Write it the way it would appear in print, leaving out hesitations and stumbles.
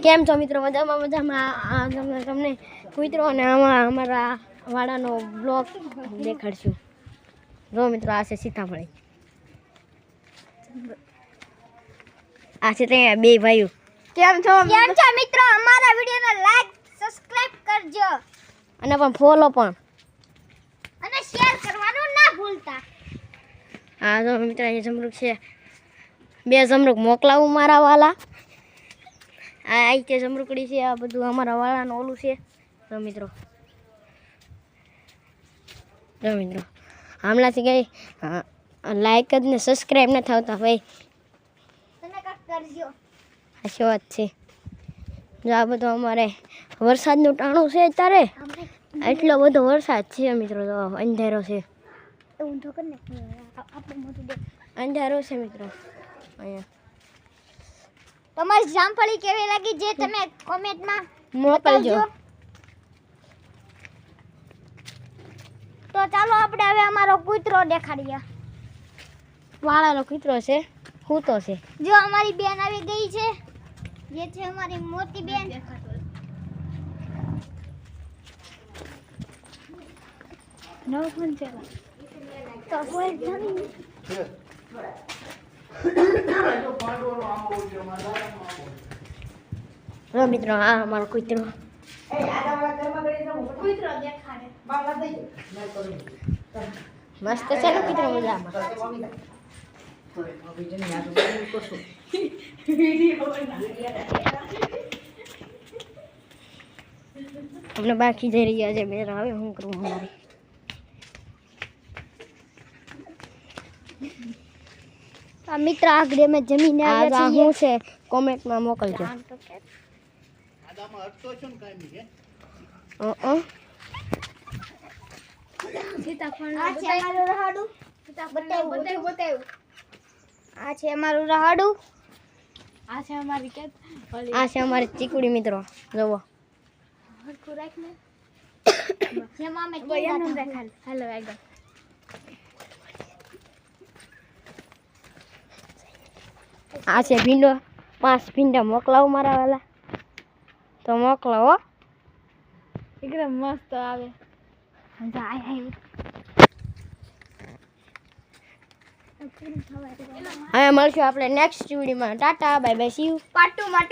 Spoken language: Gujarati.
કેમ છો મિત્રો? મજામાં તમને કૂતરો અને આમાં અમારા વાડાનો બ્લોગ દેખાડશું. જો મિત્રો, આ છે સીતાફળી, આ છે ત્યાં બે ભાઈઓ. કેમ છો મિત્રો? અમારા વિડીયોને લાઈક સબસ્ક્રાઇબ કરજો અને પણ ફોલો પણ અને શેર કરવાનું ના ભૂલતા. હા જો મિત્રો, અહીંયા જમરૂક છે, બે જમરૂક મોકલાવું મારા વાલા. આ તે જમરૂકડી છે, આ બધું અમારા વાળાનું ઓલું છે. જો મિત્રો હમણાંથી કઈ લાઈક જ ને સબસ્ક્રાઈબ ન થતા ભાઈ, તમે કાંઈક કરજો. સાચી વાત છે. જો આ બધું અમારે વરસાદનું ટાણું છે અત્યારે, એટલો બધો વરસાદ છે મિત્રો. તો અંધારો છે, અંધારો છે મિત્રો. અહીંયા તમારી જામફળી કેવી લાગી જે તમે કોમેન્ટમાં મોકલજો. તો ચાલો આપણે હવે અમારો કૂતરો દેખાડીએ. વાળાનો કૂતરો છે, સૂતો છે. જો અમારી બેન આવી ગઈ છે, જે છે અમારી મોટી બેન. નવો ફોન છે તો કોઈ નથી. મિત્રો, આ અમારો કૂતરો મસ્ત છે ને કૂતરો, મજામાં. અમને બાકી જઈ રહ્યા છે બેન. હવે શું કરું અમારે? આ મિત્ર આગળ મેં જમીને આવ્યા છીએ. શું છે કોમેન્ટમાં મોકલજો. આ છે અમારું રહાડું. આ છે અમારી ચીકુડી મિત્રો. જોવો આ છે ભીંડો. 5 ભીંડા મોકલાવું મારા વાલા, તો મોકલાવો. એકદમ મસ્ત આવે. હવે મળશું આપણે નેક્સ્ટ વિડીયોમાં. Tata bye bye, C you part 2 માટે.